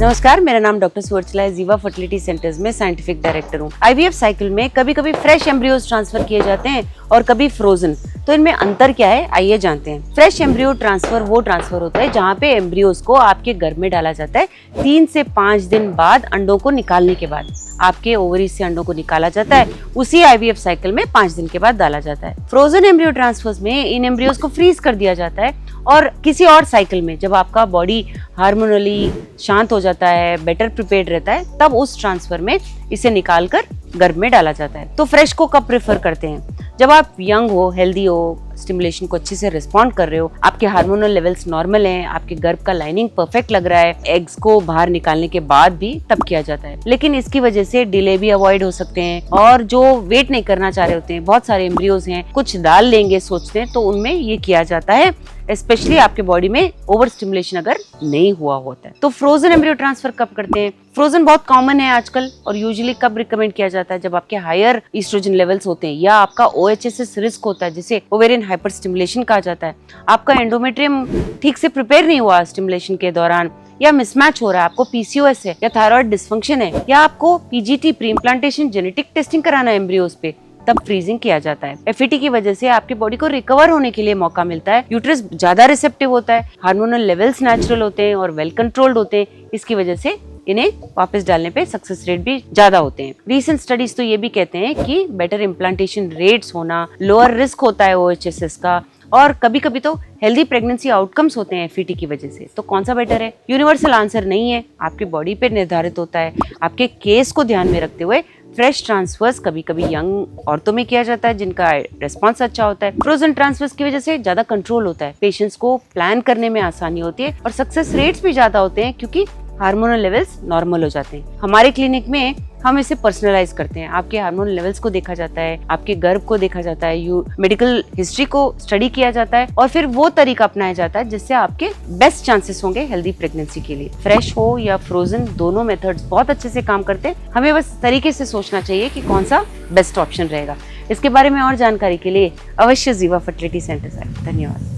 नमस्कार, मेरा नाम डॉक्टर सुवर्चला है। जीवा फर्टिलिटी सेंटर्स में साइंटिफिक डायरेक्टर हूँ। आईवीएफ साइकिल में कभी कभी फ्रेश एम्ब्रियोज ट्रांसफर किए जाते हैं और कभी फ्रोजन। तो इनमें अंतर क्या है, आइए जानते हैं। फ्रेश एम्ब्रियो ट्रांसफर वो ट्रांसफर होता है जहाँ पे एम्ब्रियोज को आपके गर्भ में डाला जाता है 3 से 5 दिन बाद अंडों को निकालने के बाद आपके ओवरी से अंडों को निकाला जाता है। उसी आईवीएफ साइकिल में 5 दिन के बाद डाला जाता है। फ्रोजन एम्ब्रियो ट्रांसफर्स में इन एम्ब्रियोज को फ्रीज कर दिया जाता है और किसी और साइकिल में जब आपका बॉडी हार्मोनली शांत हो जाता है, बेटर प्रिपेयर्ड रहता है, तब उस ट्रांसफर में इसे निकालकर गर्भ में डाला जाता है। तो फ्रेश को कब प्रेफर करते हैं? जब आप यंग हो, हेल्दी हो, स्टिमुलेशन को अच्छे से रिस्पॉन्ड कर रहे हो, आपके हार्मोनल लेवल्स नॉर्मल हैं, आपके गर्भ का लाइनिंग परफेक्ट लग रहा है, एग्स को बाहर निकालने के बाद भी तब किया जाता है। लेकिन इसकी वजह से डिले भी अवॉइड हो सकते हैं और जो वेट नहीं करना चाह रहे होते हैं, बहुत सारे एम्ब्रियोज हैं, कुछ डाल लेंगे सोचते हैं, तो उनमें ये किया जाता है, स्पेशली आपके बॉडी में ओवर स्टिमुलेशन अगर नहीं हुआ होता है। तो फ्रोजन एम्ब्रियो ट्रांसफर कब करते हैं? फ्रोजन बहुत कॉमन है आजकल और यूजुअली कब रिकमेंड किया जाता है? जब आपके हायर ईस्ट्रोजन लेवल्स होते हैं या आपका OHSS रिस्क होता है, जिसे ओवेरियन हाइपर स्टिमुलेशन कहा जाता है। आपका एंडोमेट्रियम ठीक से प्रिपेयर नहीं हुआ स्टिमुलेशन के दौरान, या मिसमैच हो रहा है, आपको PCOS है या थायराइड डिस्फंक्शन है, या आपको PGT pre implantation genetic testing कराना है एम्ब्रियोज पे, तब फ्रीजिंग किया जाता है। FET की वजह से आपकी बॉडी को रिकवर होने के लिए मौका मिलता है। यूट्रस ज्यादा रिसेप्टिव होता है, हार्मोनल लेवल्स नेचुरल होते हैं और वेल कंट्रोल्ड होते हैं। इसकी वजह से इन्हें वापस डालने पे सक्सेस रेट भी ज्यादा होते हैं। रीसेंट स्टडीज तो ये भी कहते हैं कि बेटर इम्प्लांटेशन रेट्स होना, लोअर रिस्क होता है OHSS का, और कभी कभी तो हेल्दी प्रेगनेंसी आउटकम्स होते हैं FET की वजह से। तो कौन सा बेटर है? यूनिवर्सल आंसर नहीं है, आपकी बॉडी पे निर्धारित होता है। आपके केस को ध्यान में रखते हुए फ्रेश ट्रांसफर्स कभी कभी यंग औरतों में किया जाता है जिनका रिस्पॉन्स अच्छा होता है। फ्रोजन ट्रांसफर्स की वजह से ज्यादा कंट्रोल होता है, पेशेंट्स को प्लान करने में आसानी होती है और सक्सेस रेट्स भी ज्यादा होते हैं क्योंकि हार्मोनल लेवल्स नॉर्मल हो जाते हैं। हमारे क्लिनिक में हम इसे पर्सनलाइज करते हैं। आपके हार्मोनल लेवल्स को देखा जाता है, आपके गर्भ को देखा जाता है, मेडिकल हिस्ट्री को स्टडी किया जाता है और फिर वो तरीका अपनाया जाता है जिससे आपके बेस्ट चांसेस होंगे हेल्दी प्रेगनेंसी के लिए। फ्रेश हो या फ्रोजन, दोनों मेथड्स बहुत अच्छे से काम करते हैं। हमें बस तरीके से सोचना चाहिए कि कौन सा बेस्ट ऑप्शन रहेगा। इसके बारे में और जानकारी के लिए अवश्य जीवा फर्टिलिटी सेंटर आए। धन्यवाद।